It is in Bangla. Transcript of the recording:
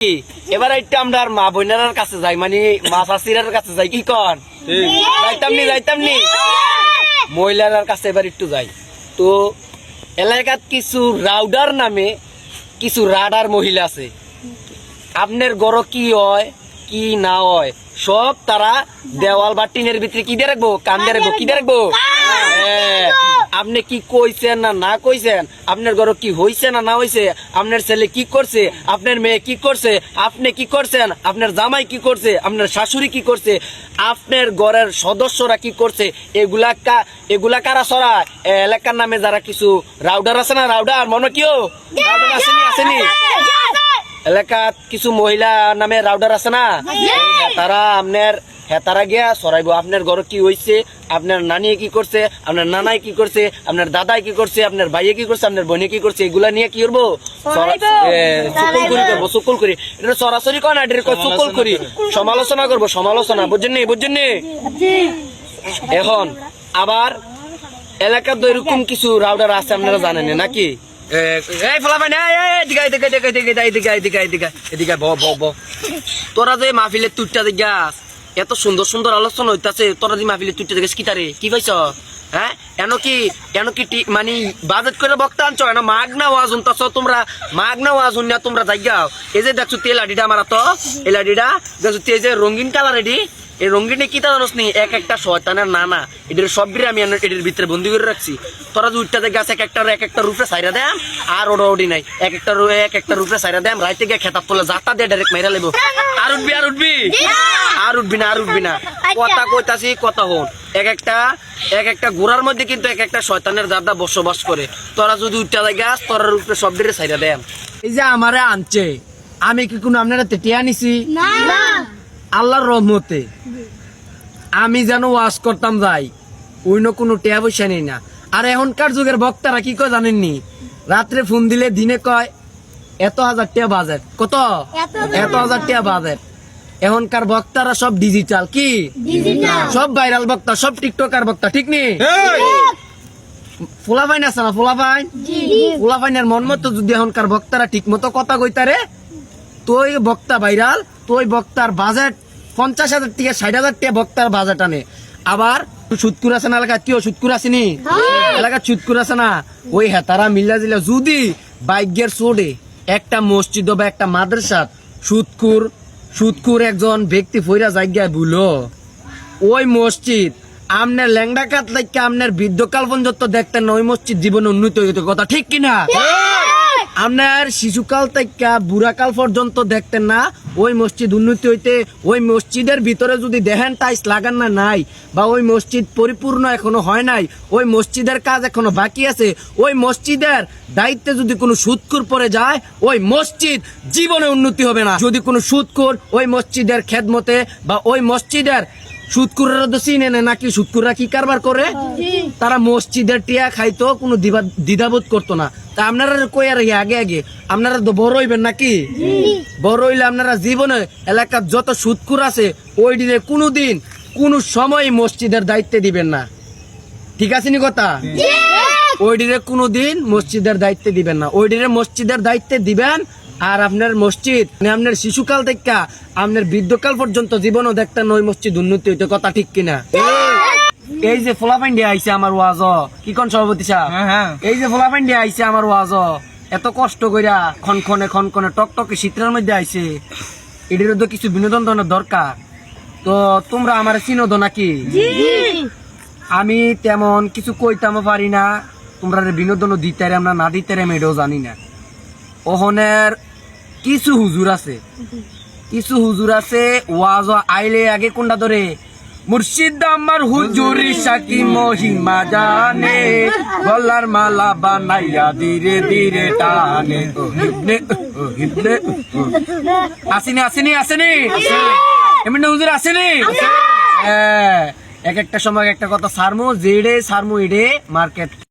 এবার একটা আমরা মা বোনের কাছে যাই, মানে মা শাশিরার কাছে যাই, কি কন যাইতাম নি মহিলার কাছে এবার একটু যাই। তো এলাকাত কিছু রাউডার নামে কিছু রাডার মহিলা আছে, আপনার গড় কি হয় কি না হয় সব তারা দেওয়াল বা টিনের ভিতরে কি দিয়ে রাখবো, কান দিয়ে রাখবো, কি দিয়ে রাখবো। আপনি কি কইছেন না না কইছেন, আপনার ঘর কি হইছে না না হইছে, আপনার ছেলে কি করছে, আপনার মেয়ে কি করছে, আপনি কি করছেন, আপনার জামাই কি করছে, আপনার শাশুড়ি কি করছে, আপনার ঘরের সদস্যরা কি করছে, এগুলা কারা সরা এলাকার নামে যারা কিছু রাউডার আছে না, রাউডার মনে কিও রাউডার আসেনি এলাকাত কিছু মহিলা নামে রাউডার আছে না, তারা আপনার হেতারা গিয়া সরাইবো আপনার ঘরে কি হইছে, আপনার নানি কি করছে, আপনার নানাই কি করছে, আপনার দাদাই কি করছে, আপনার ভাইয়ে কি করছে, আপনার বোনে কি করছে, এগুলা নিয়ে কি করবো চুকল করি এটা সরাসরি কয় না, এটা চুকল করি সমালোচনা করবো, সমালোচনা বুঝছেন নি। এখন আবার এলাকার তো এরকম কিছু রাউডার আছে আপনারা জানেন নাকি, তোরা যে মাহফিলের তুইটা দেখাস এত সুন্দর সুন্দর আলোচনা হইতাছে, তোরা যে মাহফিলের তুইটা দেখাস কি তারে কি পাইছ, হ্যাঁ এন কি মানে বাজেট করে বক্তা আনছ, এন মাগনা ওয়াজ উনতাছ তোমরা, মাগনা ওয়াজ উন্না তোমরা যাইগাও। এই যে দেখছো তেল আডিটা মারা তো এই লাডিটা দেখছো এই যে রঙিন কালার এডি, এই রঙিনে কি তা জানোস নি, এক একটা শয়তানের নানা এদের সব বিরে আমি এদের ভিতরে বন্দি করে রাখছি। তোরা যে উঠতে গাছ এক একটা রূপে সাইরা দেম আর ওটা ওডি নাই, এক একটা রূপে সাইরা দেম, রাইতে গিয়ে খেতাব তোলে যাতা দিয়ে ডাইরেক্ট মাইরা লেবো। আর উঠবি না কথা কইতাছি কথা হন, এক একটা গোড়ার মধ্যে কিন্তু এক একটা শয়তানের দাদা বসবাস করে। তোরা যদি উঠতে গাছ তোরা রূপে সব বিরে সাইরা দেম। এই যে আমারে আনছে, আমি কি কোনো আপনারা টিয়া নিছি না, আল্লাহর রহমতে আমি যেন ওয়াজ করতাম যাই অন্য কোনো টিয়া পয়সা নেই না। আর এখনকার যুগের বক্তারা কি কয় জানেননি, রাত্রে ফোন দিলে দিনে কয় এত হাজার টিয়া বাজেট, কত এত হাজার টিয়া বাজেট। এখনকার বক্তারা সব ডিজিটাল, কি সব ভাইরাল বক্তা, সব টিকটকার বক্তা, ঠিক নি। ফোলাফাইন আছে না, ফোলাফাইনের মন মতো যদি এখনকার বক্তারা ঠিক মতো কথা কইতারে, তোই বক্তা ভাইরাল, তোই বক্তার বাজেট 50,000 থেকে 60,000 টাকা বক্তার বাজেট আনে। আবার সুদকুর আছে না এলাকা, কেউ সুদকুর আসেনি এলাকার সুদকুর আছে না, ওই হেতারা মিল্লা জিলা যদি বাইকের সোডে একটা মসজিদ বা একটা মাদ্রাসা সুদকুর একজন ব্যক্তি ফইরা জায়গায় বুলো, ওই মসজিদ আমনের ল্যাংডা কাত লাগে আমনের বৃদ্ধকাল পর্যন্ত দেখতেন না, ওই মসজিদ জীবনে উন্নতি হইতে, কথা ঠিক কিনা। আপনার শিশুকাল থেকে বুড়াকাল পর্যন্ত দেখতেন না ওই মসজিদ উন্নতি হইতে, ওই মসজিদের ভিতরে যদি দেখেন টাইলস লাগান না নাই, বা ওই মসজিদ পরিপূর্ণ এখনো হয় নাই, ওই মসজিদের কাজ এখনো বাকি আছে, ওই মসজিদের দায়িত্বে যদি কোনো সুদখোর পড়ে যায়, ওই মসজিদ জীবনে উন্নতি হবে না। যদি কোনো সুদখোর ওই মসজিদের খেদমতে বা ওই মসজিদের সুদকুররা তো চিনে না নাকি, সুদকুররা কি কারবার করে, তারা মসজিদের টিয়া খাইতো কোনো দ্বিধাবোধ করতো না। তা আপনারা কই আর আগে আপনারা তো বড় হইবেন নাকি, বড় হইলে আপনারা জীবনে এলাকার যত সুদকুর আছে ওই দিনে কোনোদিন কোনো সময় মসজিদের দায়িত্বে দিবেন না, ঠিক আছে নি কথা। ওই দিনে কোনোদিন মসজিদের দায়িত্বে দিবেন না, ওই দিনে মসজিদের দায়িত্বে দিবেন। আর আপনার মসজিদ আপনার শিশুকাল থেকে আপনার বৃদ্ধকাল পর্যন্ত জীবনও দেখতেন ওই মসজিদ উন্নতি হইতে, কথা ঠিক কিনা। এই যে ফোলাপাইন্ডি আইছে আমার ওয়াজ, কি কোন সভাপতি সাহেব, এই যে ফোলাপাইন্ডি আইছে আমার ওয়াজ, এত কষ্ট কইরা খনখনে টকটকে শীতের মধ্যে আইছে, এটির তো কিছু বিনোদন দরকার। তো তোমরা আমার চিনোদ নাকি, আমি তেমন কিছু কইতামও পারি না, তোমরা বিনোদনও দিতে আমরা না দিতে আমি এটাও জানি না। ওহনের কিছু হুজুর আছে ওয়াজ আইলে আগে কোনটা ধরে, মুর্শিদ আমার হুজুরি সাকি মহিমা জানে, গলার মালা বানাইয়া ধীরে ধীরে টানে, আসেনি এমনি হুজুর আসেনি। এক একটা সময় একটা কথা সারমু এডে মার্কেট